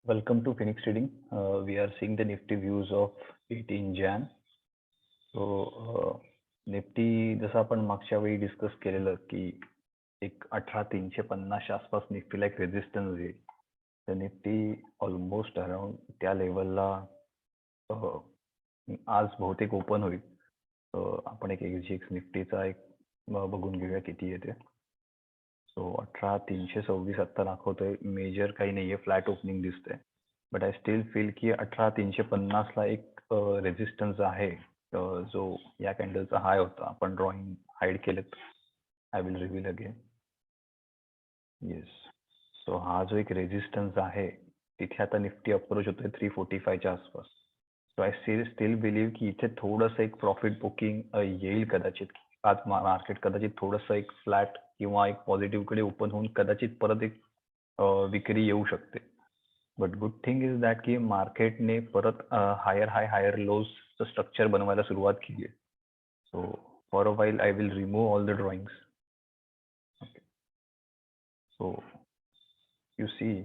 Welcome to Phoenix Trading. We are seeing the Nifty views of 18 Jan. So Nifty जसं आपण मागच्या वेळी discuss केलेलं की एक 18,350च्या आसपास निफ्टीला एक रेजिस्टन्स येईल. तर निफ्टी ऑलमोस्ट अराउंड त्या लेवलला आज बहुतेक ओपन होईल. आपण एक एक्झिक्स निफ्टीचा एक बघून घेऊया किती येते. सो 18,326 आत्ता दाखवतोय. मेजर काही नाहीये, फ्लॅट ओपनिंग दिसतंय. बट आय स्टील फील की 18,350ला एक रेजिस्टन्स आहे, जो या कॅन्डलचा हाय होता. आपण ड्रॉइंग हाईड केलेत. I will reveal again. Yes. So हा जो एक रेजिस्टन्स आहे तिथे आता निफ्टी अप्रोच होतोय 345च्या आसपास. सो आय स्टील बिलीव्ह की इथे थोडंसं एक प्रॉफिट बुकिंग येईल कदाचित. आज मार्केट कदाचित थोडंसं एक फ्लॅट किंवा एक पॉझिटिव्ह कडे ओपन होऊन कदाचित परत एक विक्री येऊ शकते. But good thing is that की मार्केटने परत हायर लोजचं स्ट्रक्चर बनवायला सुरुवात केली आहे. So for a while I will remove all the drawings. Okay. So you see,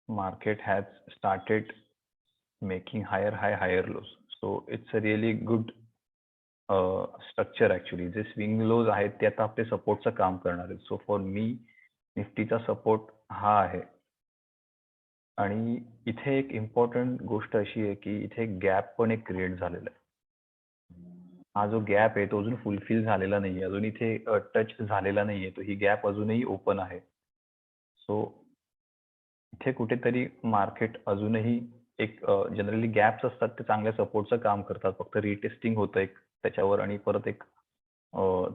market has started making higher lows. So it's a really good structure actually. जे swing लोज आहेत ते आता आपले सपोर्टचं काम करणार आहेत. सो फॉर मी निफ्टीचा सपोर्ट हा आहे. आणि इथे एक इम्पॉर्टंट गोष्ट अशी आहे की इथे गॅप पण एक क्रिएट झालेला आहे. हा जो गॅप आहे तो अजून फुलफिल झालेला नाहीये. अजून इथे टच झालेला नाहीये. तो ही गॅप अजूनही ओपन आहे. सो इथे कुठेतरी मार्केट अजूनही एक जनरली गॅप्स असतात ते चांगल्या सपोर्टचं काम करतात. फक्त रिटेस्टिंग होतं एक त्याच्यावर आणि परत एक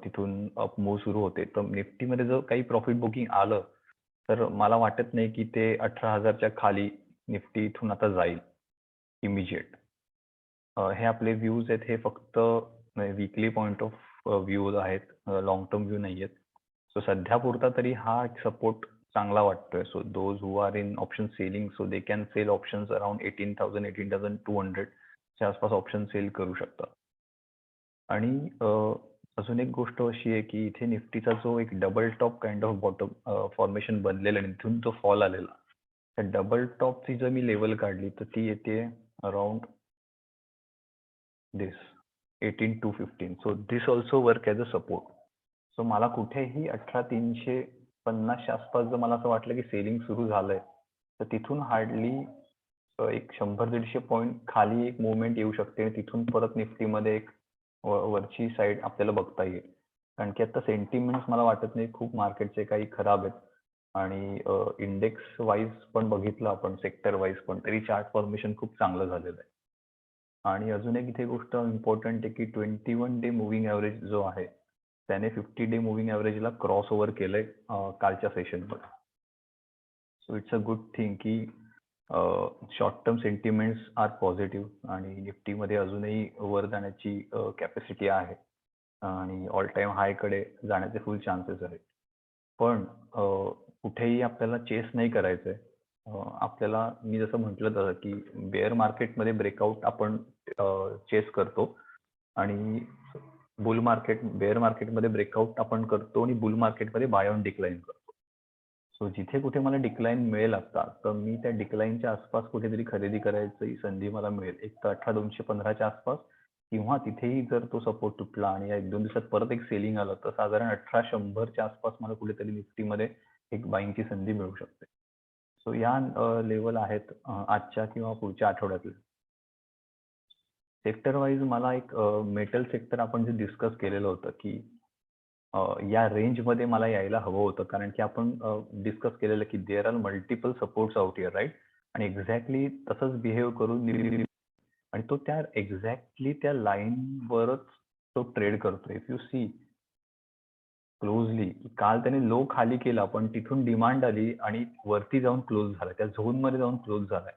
तिथून अप मूव्ह सुरू होते. तर निफ्टीमध्ये जर काही प्रॉफिट बुकिंग आलं तर मला वाटत नाही की ते 18,000च्या खाली निफ्टी इथून आता जाईल इमिजिएट. हे आपले व्ह्यूज आहेत, हे फक्त वीकली पॉइंट ऑफ व्ह्यूज आहेत, लॉंग टर्म व्ह्यू नाही आहेत. सो सध्या पुरता तरी हा एक सपोर्ट चांगला वाटतोय. So those who are in option selling, so they can sell options around 18,000 18,200 च्या आसपास ऑप्शन सेल करू शकतात. आणि अजून एक गोष्ट अशी आहे की इथे निफ्टीचा जो एक double top kind of bottom formation बनलेला आणि इथून जो फॉल आलेला, त्या डबल टॉपची जर मी लेवल काढली तर ती येते around this 18,215. So this also work as a support. So मला कुठेही 18,350च्या आसपास जर मला असं वाटलं की सेलिंग सुरू झालंय तर तिथून हार्डली एक 100-150 पॉईंट खाली एक मुवमेंट येऊ शकते आणि तिथून परत निफ्टीमध्ये एक वरची साईड आपल्याला बघता येईल. कारण की आता सेंटिमेंट्स मला वाटत नाही खूप मार्केटचे काही खराब आहेत. आणि इंडेक्स वाईज पण बघितलं आपण, सेक्टर वाईज पण, तरी चार्ट फॉर्मेशन खूप चांगलं झालेलं आहे. आणि अजून एक इथे गोष्ट इम्पॉर्टंट आहे की 21 डे मुव्हिंग ॲव्हरेज जो आहे त्याने 50 डे मुव्हिंग ॲव्हरेजला क्रॉस ओव्हर केलंय कालच्या सेशनमध्ये. So it's a good thing की short term sentiments are positive आणि निफ्टीमध्ये अजूनही वर जाण्याची कॅपॅसिटी आहे आणि ऑल टाइम हायकडे जाण्याचे फुल चान्सेस आहेत. पण कुठेही आपल्याला चेस नाही करायचंय. आपल्याला मी जसं म्हटलं तसं की बेअर मार्केटमध्ये ब्रेकआउट आपण चेस करतो आणि बेअर मार्केटमध्ये ब्रेकआउट आपण करतो आणि बुल मार्केटमध्ये बाय ऑन डिक्लाइन करतो. सो जिथे कुठे मला डिक्लाइन मिळेल आता तर मी त्या डिक्लाइनच्या आसपास कुठेतरी खरेदी करायची संधी मला मिळेल. एक तर 18,215च्या आसपास, किंवा तिथेही जर तो सपोर्ट तुटला आणि या 1-2 दिवसात परत एक सेलिंग आलं तर साधारण 18,100च्या आसपास मला कुठेतरी निफ्टीमध्ये एक बाईंगची संधी मिळू शकते. सो या लेवल आहेत आजच्या किंवा पुढच्या आठवड्यातल्या. सेक्टर वाईज मला एक मेटल सेक्टर आपण जे डिस्कस केलेलं होतं की या रेंजमध्ये मला यायला हवं होतं, कारण की आपण डिस्कस केलेलं की there are multiple supports out here, right. आणि एक्झॅक्टली तसंच बिहेव करून आणि तो त्या एक्झॅक्टली त्या लाईनवरच तो ट्रेड करतोय. इफ यू सी क्लोजली, काल त्याने लो खाली केला पण तिथून डिमांड आली आणि वरती जाऊन क्लोज झाला, त्या झोन मध्ये जाऊन क्लोज झालाय.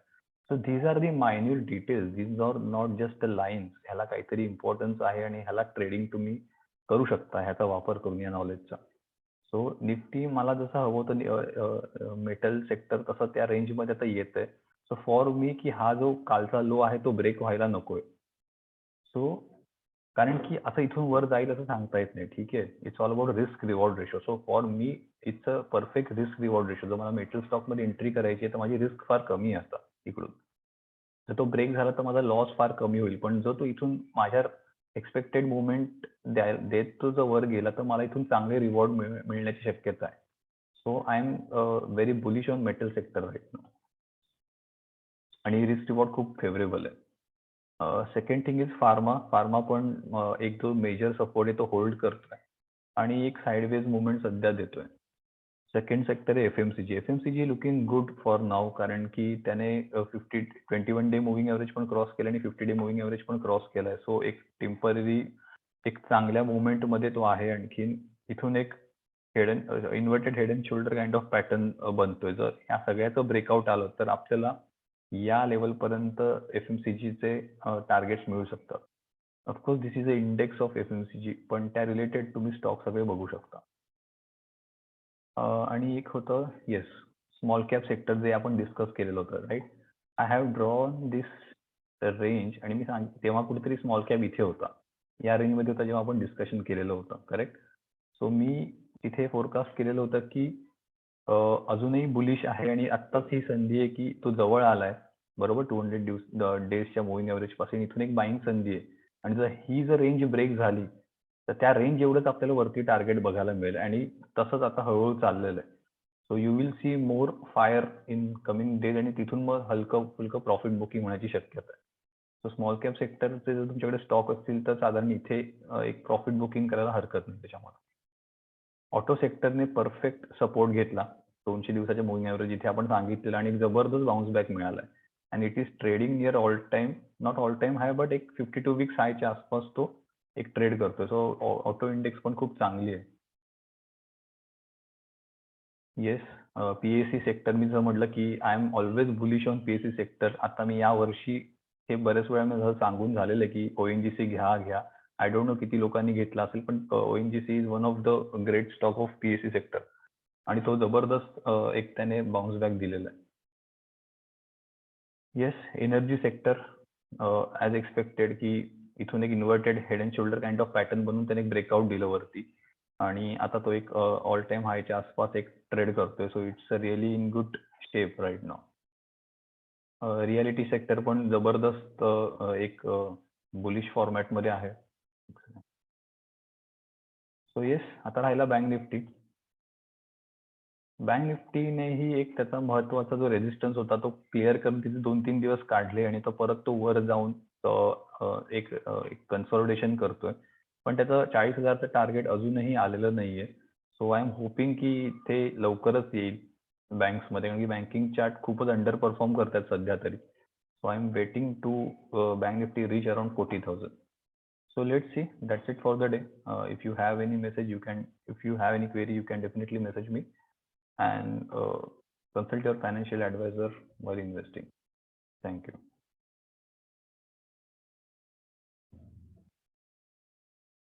So these are the minute details, these are not just the lines. ह्याला काहीतरी इम्पॉर्टन्स आहे आणि ह्याला ट्रेडिंग तुम्ही करू शकता ह्याचा वापर करून या नॉलेजचा. सो निफ्टी मला जसं हवं होतं मेटल सेक्टर तसं त्या रेंजमध्ये आता येतंय. सो फॉर मी की हा जो कालचा लो आहे तो ब्रेक व्हायला नकोय. सो कारण की असं इथून वर जाईल असं सांगता येत नाही. ठीक आहे. It's all about risk reward ratio. So for me it's a perfect risk reward ratio. जर मला मेटल स्टॉकमध्ये एंट्री करायची आहे, तर माझी रिस्क फार कमी आहे आता इकडून. जर तो ब्रेक झाला तर माझा लॉस फार कमी होईल. पण जर तो इथून माझ्या एक्स्पेक्टेड मुव्हमेंट देत तो जर वर गेला, तर मला इथून चांगले रिवॉर्ड मिळण्याची शक्यता आहे. So I am very bullish on metal sector right now. आणि रिस्क रिवॉर्ड खूप फेवरेबल आहे. Second thing is pharma. Pharma पण एक जो मेजर सपोर्ट आहे तो होल्ड करतोय आणि एक साइडवेज मुवमेंट सध्या देतोय. सेकंड सेक्टर आहे FMCG. FMCG looking good for now कारण की त्याने 21 डे मूव्हिंग एव्हरेज पण क्रॉस केलं आणि 50 डे मूव्हिंग एव्हरेज पण क्रॉस केलाय. सो एक टेम्पररी एक चांगल्या मुवमेंटमध्ये तो आहे. आणखीन इथून एक inverted head and shoulder kind of pattern बनतोय. जर ह्या सगळ्याचं ब्रेकआउट आलं तर आपल्याला या लेवलपर्यंत एफएमसीजीचे टार्गेट्स मिळू शकतात. Of course this is a index of FMCG पण त्या रिलेटेड तुम्ही स्टॉक सगळे बघू शकता. आणि एक होतं येस स्मॉल कॅप सेक्टर जे आपण डिस्कस केलेलं होतं right. I have drawn this range आणि मी तेव्हा कुठेतरी स्मॉल कॅप इथे होता. या रेंजमध्ये होता जेव्हा आपण डिस्कशन केलेलं होतं करेक्ट. सो मी तिथे फोरकास्ट केलेलं होतं की अजूनही बुलिश आहे आणि आत्ताच ही संधी आहे की तो जवळ आलाय बरोबर 200 डेजच्या मुव्हिंग एव्हरेज पासून इथून एक बाईंग संधी आहे. आणि जर ही जर रेंज ब्रेक झाली तर त्या रेंज एवढंच आपल्याला वरती टार्गेट बघायला मिळेल आणि तसंच आता हळूहळू चाललेलं आहे. So you will see more fire in coming days आणि तिथून मग हलकं फुलकं प्रॉफिट बुकिंग होण्याची शक्यता आहे. सो स्मॉल कॅप सेक्टरचे जर तुमच्याकडे स्टॉक असतील तर साधारण इथे एक प्रॉफिट बुकिंग करायला हरकत नाही त्याच्यामध्ये. ऑटो सेक्टरने परफेक्ट सपोर्ट घेतला 200 दिवसाच्या मूव्हिंग एव्हरेज इथे आपण सांगितलेलं आणि एक जबरदस्त बाउन्स बॅक मिळालाय. आणि it is trading near all time not all time high but एक 52 वीक्स हायच्या आसपास तो एक ट्रेड करतोय. सो ऑटो इंडेक्स पण खूप चांगली आहे. येस. पीएससी सेक्टर मी जर म्हटलं की I am always bullish on PSC sector. आता मी यावर्षी हे बऱ्याच वेळा मी सांगून झालेलं आहे की ओएनजीसी घ्या घ्या. आय डोंट नो किती लोकांनी घेतला असेल पण ONGC is one of the great stock of PSC sector. आणि तो जबरदस्त एक त्याने बाउन्स बॅक दिलेला आहे. Yes. Energy sector as expected की इथून एक inverted head and shoulder kind of pattern बनवून त्याने एक ब्रेकआउट दिलं वरती. आणि आता तो एक ऑल टाइम हायच्या आसपास एक ट्रेड करतोय. So it's a really in good shape right now. Realty sector पण जबरदस्त एक बुलिश फॉर्मॅटमध्ये आहे. So yes. आता राहिला बँक निफ्टी. बँक निफ्टीनेही एक त्याचा महत्वाचा जो रेझिस्टन्स होता तो क्लिअर करून तिथे 2-3 दिवस काढले आणि तो परत तो वर जाऊन एक कन्सॉलिडेशन करतोय. पण त्याचं 40,000चं टार्गेट अजूनही आलेलं नाहीये. सो आय एम होपिंग की ते लवकरच येईल बँक्समध्ये कारण की बँकिंग चार्ट खूपच अंडर परफॉर्म करतात सध्या तरी. So I am waiting to bank Nifty reach around 40,000. So let's see. That's it for the day. If you have any message, if you have any query, you can definitely message me and consult your financial advisor while investing. Thank you.